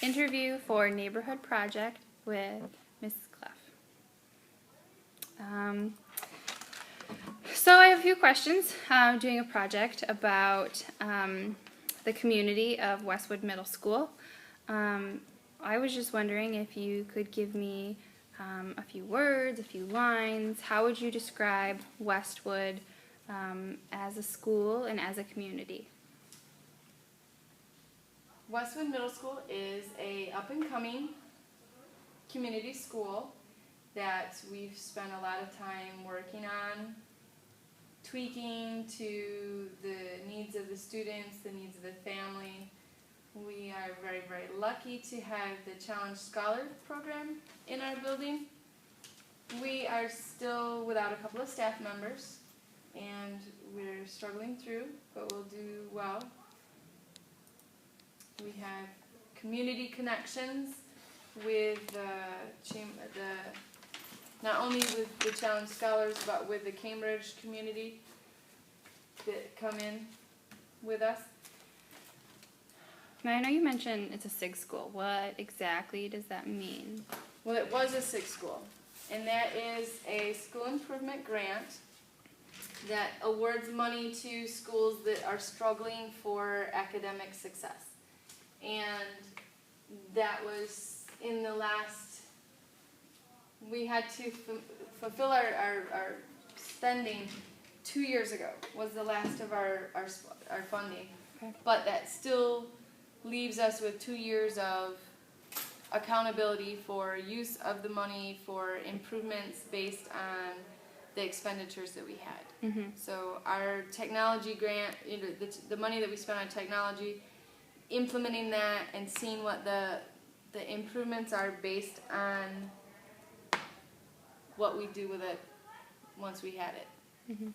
interview for Neighborhood Project with Mrs. Clough. So I have a few questions. I'm doing a project about the community of Westwood Middle School. I was just wondering if you could give me a few words, a few lines. How would you describe Westwood as a school and as a community? Westwood Middle School is a up-and-coming community school that we've spent a lot of time working on, tweaking to the needs of the students, the needs of the family. We are very, very lucky to have the Challenge Scholar program in our building. We are still without a couple of staff members, and we're struggling through, but we'll do well. We have community connections with not only with the Challenge Scholars, but with the Cambridge community that come in with us. Now, I know you mentioned it's a SIG school. What exactly does that mean? Well, it was a SIG school, and that is a school improvement grant that awards money to schools that are struggling for academic success. And that was in the last, we had to fulfill our spending 2 years ago was the last of our funding. Okay. But that still leaves us with 2 years of accountability for use of the money for improvements based on the expenditures that we had. Mm-hmm. So our technology grant, the money that we spent on technology, implementing that and seeing what the improvements are based on what we do with it once we had it. Mm-hmm.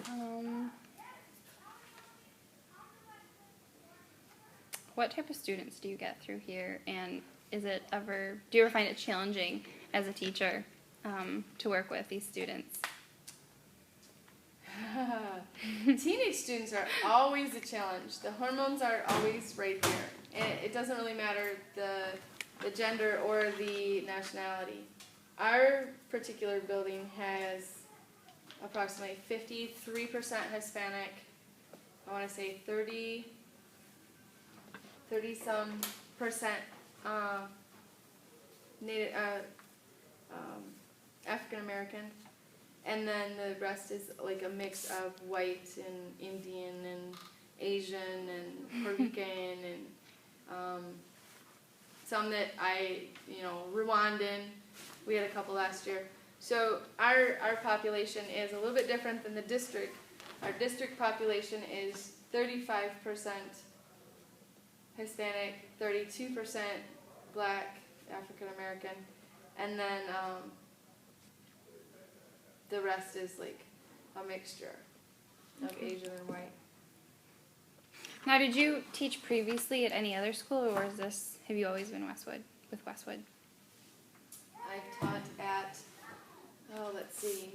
Okay. What type of students do you get through here, and do you ever find it challenging as a teacher to work with these students? Teenage students are always a challenge. The hormones are always right there. And it doesn't really matter the gender or the nationality. Our particular building has approximately 53% Hispanic, I want to say 30-some percent Native, African American, and then the rest is like a mix of white and Indian and Asian and Puerto Rican and some that Rwandan. We had a couple last year. So our population is a little bit different than the district. Our district population is 35% Hispanic, 32% Black, African American, and then the rest is like a mixture of Asian and white. Now, did you teach previously at any other school, or have you always been with Westwood? I've taught at,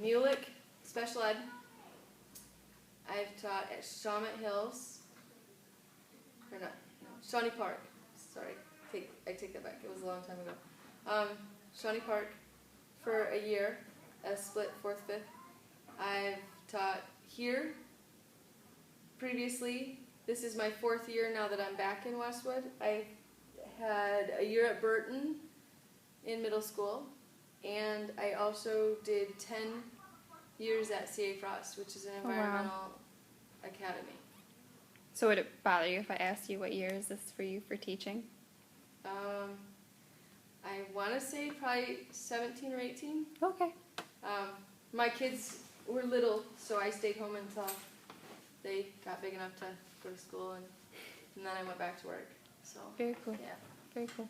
Mulek Special Ed. I've taught at Shawmut Hills, Shawnee Park. Sorry, I take that back. It was a long time ago. Shawnee Park for a year, a split 4th, 5th. I've taught here previously. This is my 4th year now that I'm back in Westwood. I had a year at Burton in middle school, and I also did 10 years at C.A. Frost, which is an environmental academy. So would it bother you if I asked you what year is this for you for teaching? I want to say probably 17 or 18. Okay. My kids were little, so I stayed home until they got big enough to go to school, and then I went back to work. So very cool. Yeah. Very cool.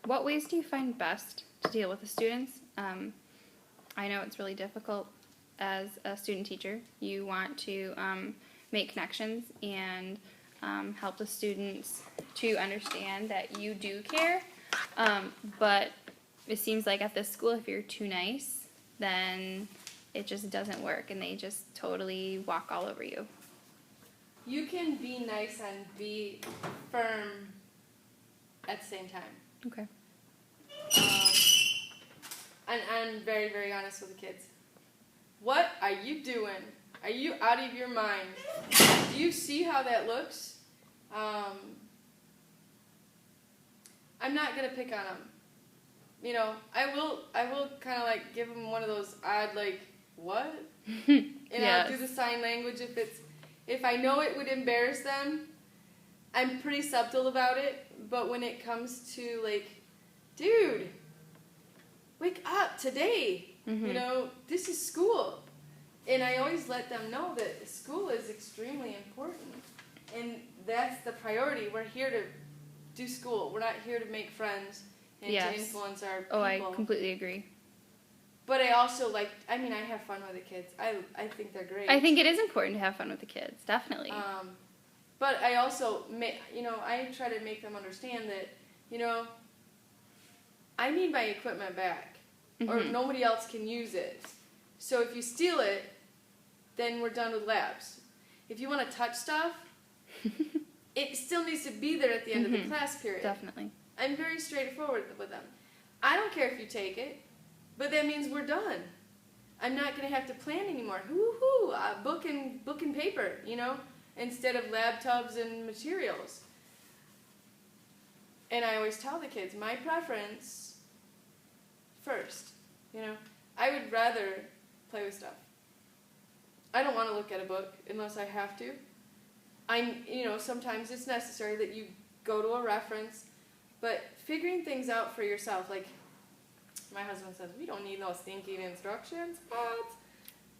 What ways do you find best to deal with the students? I know it's really difficult as a student teacher. You want to make connections and help the students to understand that you do care, but it seems like at this school, if you're too nice, then it just doesn't work, and they just totally walk all over you. you can be nice and be firm at the same time. Okay. And I'm very, very honest with the kids. What are you doing? Are you out of your mind? Do you see how that looks? I'm not gonna pick on them. You know, I will kind of like give them one of those odd like what? And Yes. I'll do the sign language if I know it would embarrass them. I'm pretty subtle about it, but when it comes to like, dude, wake up today. You know, this is school. And I always let them know that school is extremely important. And that's the priority. We're here to do school. We're not here to make friends and Yes. to influence our people. Oh, I completely agree. But I also I have fun with the kids. I think they're great. I think it is important to have fun with the kids, definitely. But I also, I try to make them understand that, I need my equipment back. Or nobody else can use it. So if you steal it, then we're done with labs. If you want to touch stuff, it still needs to be there at the end of the class period. Definitely. I'm very straightforward with them. I don't care if you take it, but that means we're done. I'm not going to have to plan anymore. Woo-hoo, book and paper, instead of lab tubs and materials. And I always tell the kids, my preference first, I would rather play with stuff. I don't want to look at a book unless I have to. Sometimes it's necessary that you go to a reference, but figuring things out for yourself, like my husband says, we don't need no stinking instructions,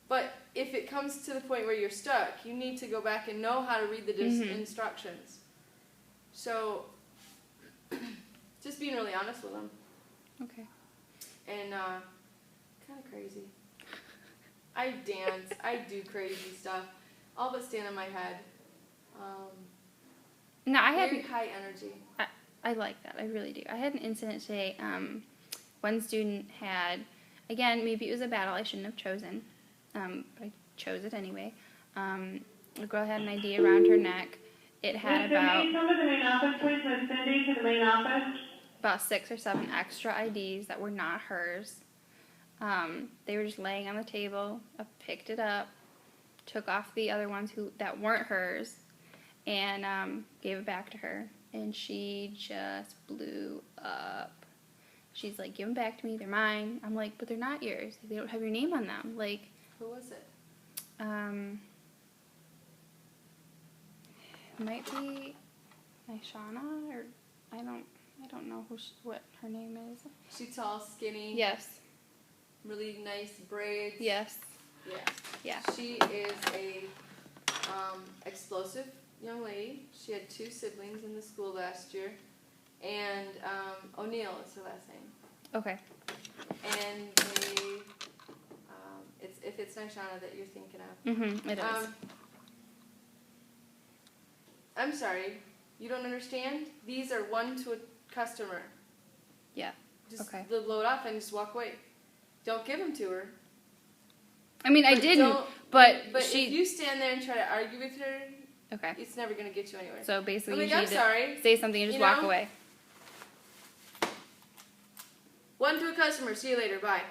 but if it comes to the point where you're stuck, you need to go back and know how to read the instructions. So, just being really honest with them. Okay. And kind of crazy. I dance. I do crazy stuff. All but stand on my head. No, I very high energy. I like that. I really do. I had an incident today. One student had, again, maybe it was a battle I shouldn't have chosen, but I chose it anyway. The girl had an ID around her neck. It had Miss Cindy, come to the main office, please. Miss Cindy, to the main office. about 6 or 7 extra IDs that were not hers. They were just laying on the table. I picked it up, took off the other ones that weren't hers, and gave it back to her. And she just blew up. She's like, give them back to me. They're mine. I'm like, but they're not yours. They don't have your name on them. Like, Who was it? It might be Shauna, or I don't know what her name is. She's tall, skinny. Yes. Really nice braids. Yes. Yeah. Yeah. She is a explosive young lady. She had 2 siblings in the school last year, and O'Neill is her last name. Okay. And they, if it's Shauna that you're thinking of. It is. I'm sorry, you don't understand? These are one to a customer. Yeah. Just Okay. load off and just walk away. Don't give them to her. I mean, I But didn't, don't- but But she. if you stand there and try to argue with her, Okay. it's never going to get you anywhere. So basically, I'm like, you I'm need sorry. to say something and just You walk know? away. One to a customer. See you later. Bye.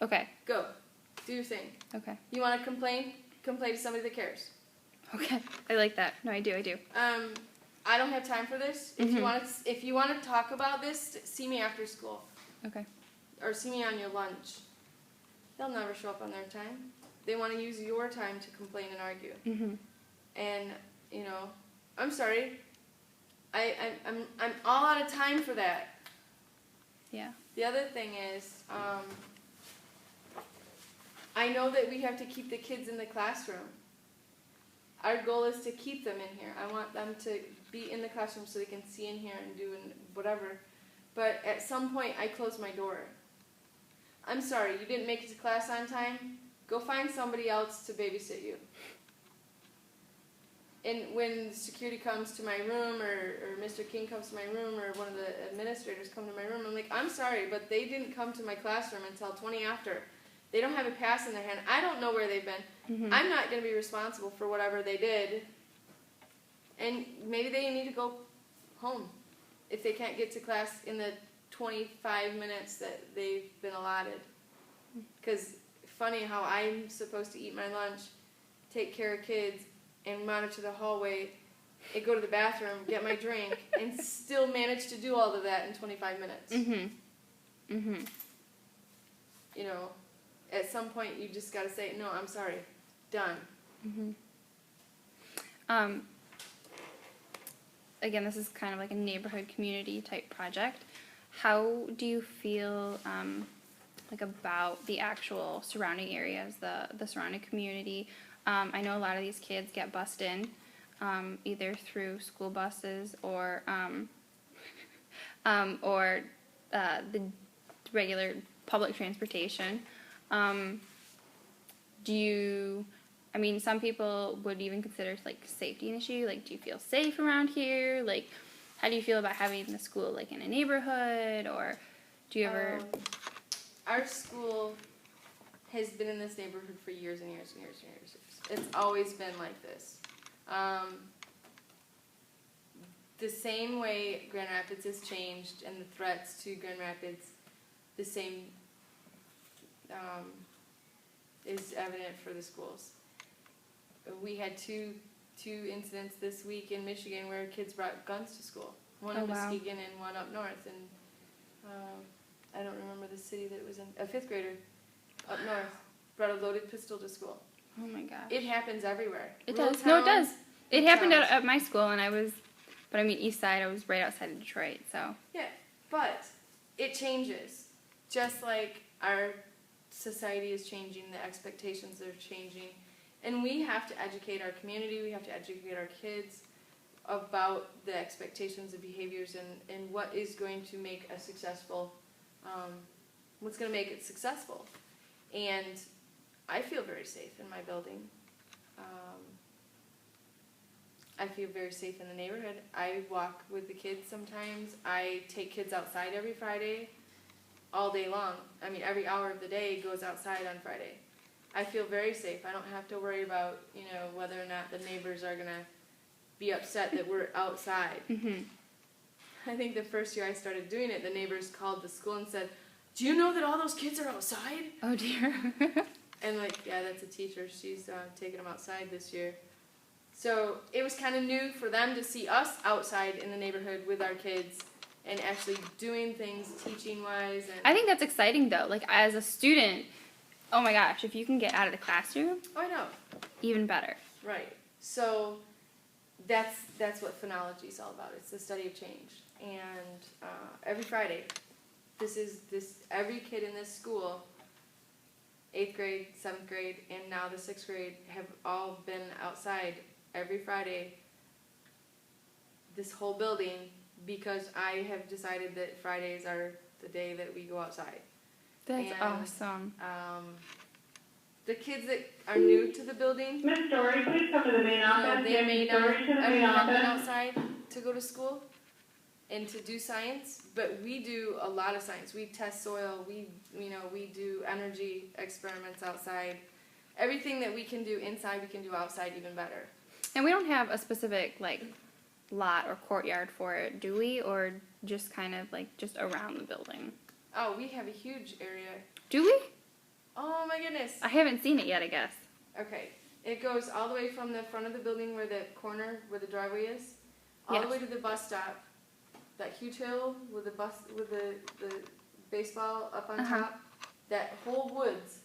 Okay. Go. Do your thing. Okay. You want to complain? Complain to somebody that cares. Okay. I like that. No, I do. I don't have time for this. If you want to talk about this, see me after school. Okay. Or see me on your lunch. They'll never show up on their time. They want to use your time to complain and argue. And I'm sorry. I'm all out of time for that. Yeah. The other thing is, I know that we have to keep the kids in the classroom. Our goal is to keep them in here. I want them to be in the classroom so they can see in here and do whatever. But at some point, I close my door. I'm sorry, you didn't make it to class on time? Go find somebody else to babysit you. And when security comes to my room, or Mr. King comes to my room, or one of the administrators come to my room, I'm like, I'm sorry, but they didn't come to my classroom until 20 after. They don't have a pass in their hand. I don't know where they've been. I'm not going to be responsible for whatever they did And maybe they need to go home if they can't get to class in the 25 minutes that they've been allotted. Because funny how I'm supposed to eat my lunch, take care of kids, and monitor the hallway, and go to the bathroom, get my drink, and still manage to do all of that in 25 minutes. Mm-hmm. Mm-hmm. You know, at some point you just got to say, no, I'm sorry, done. Mm-hmm. Again, this is kind of like a neighborhood community type project. How do you feel like about the actual surrounding areas, the surrounding community? I know a lot of these kids get bused in, either through school buses or the regular public transportation. I mean, some people would even consider like safety an issue. Like, do you feel safe around here? Like, how do you feel about having the school like in a neighborhood, or do you ever? Our school has been in this neighborhood for years and years and years and years. It's always been like this. The same way Grand Rapids has changed, and the threats to Grand Rapids, the same is evident for the schools. We had two incidents this week in Michigan where kids brought guns to school. One in Muskegon and one up north. And I don't remember the city that it was in. A 5th grader up north brought a loaded pistol to school. Oh my gosh. It happens everywhere. It does. No, it does. It happened at my school, and but I mean East Side, I was right outside of Detroit, so. Yeah, but it changes. Just like our society is changing, the expectations are changing. And we have to educate our community, we have to educate our kids about the expectations and behaviors and what is going to make a successful, what's going to make it successful. And I feel very safe in my building. I feel very safe in the neighborhood. I walk with the kids sometimes. I take kids outside every Friday, all day long. I mean, every hour of the day goes outside on Friday. I feel very safe. I don't have to worry about, whether or not the neighbors are going to be upset that we're outside. Mm-hmm. I think the first year I started doing it, the neighbors called the school and said, "Do you know that all those kids are outside?" Oh, dear. And yeah, that's a teacher. She's taking them outside this year. So it was kind of new for them to see us outside in the neighborhood with our kids and actually doing things teaching-wise. And I think that's exciting, though. Like, as a student, oh my gosh, if you can get out of the classroom. Oh, I know. Even better. Right. So that's what phonology is all about. It's the study of change. And every Friday, every kid in this school, 8th grade, 7th grade, and now the 6th grade, have all been outside every Friday, this whole building, because I have decided that Fridays are the day that we go outside. That's awesome. The kids that are new to the building, Miss Dory, please come to the main office. they may not Dory to the main have been office. outside to go to school and to do science, but we do a lot of science. We test soil. We do energy experiments outside. Everything that we can do inside, we can do outside even better. And we don't have a specific lot or courtyard for it, do we? Or just kind of just around the building? Oh, we have a huge area. Do we? Oh my goodness. I haven't seen it yet, I guess. Okay. It goes all the way from the front of the building where the corner, where the driveway is, all the way to the bus stop. That huge hill with the baseball up on top. That whole woods.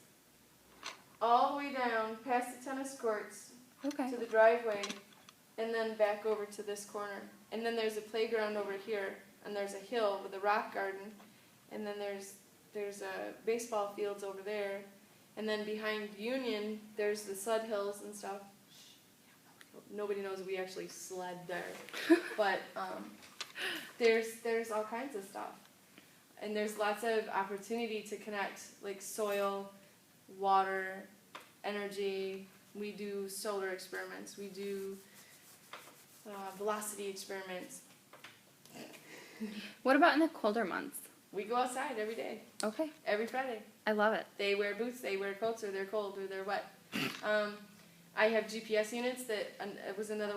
All the way down past the tennis courts to the driveway, and then back over to this corner. And then there's a playground over here, and there's a hill with a rock garden, and then there's baseball fields over there, and then behind Union there's the sled hills and stuff. Nobody knows we actually sled there, but there's all kinds of stuff, and there's lots of opportunity to connect, like soil, water, energy. We do solar experiments. We do velocity experiments. What about in the colder months? We go outside every day. Okay. Every Friday. I love it. They wear boots, they wear coats, or they're cold, or they're wet. I have GPS units that, it was another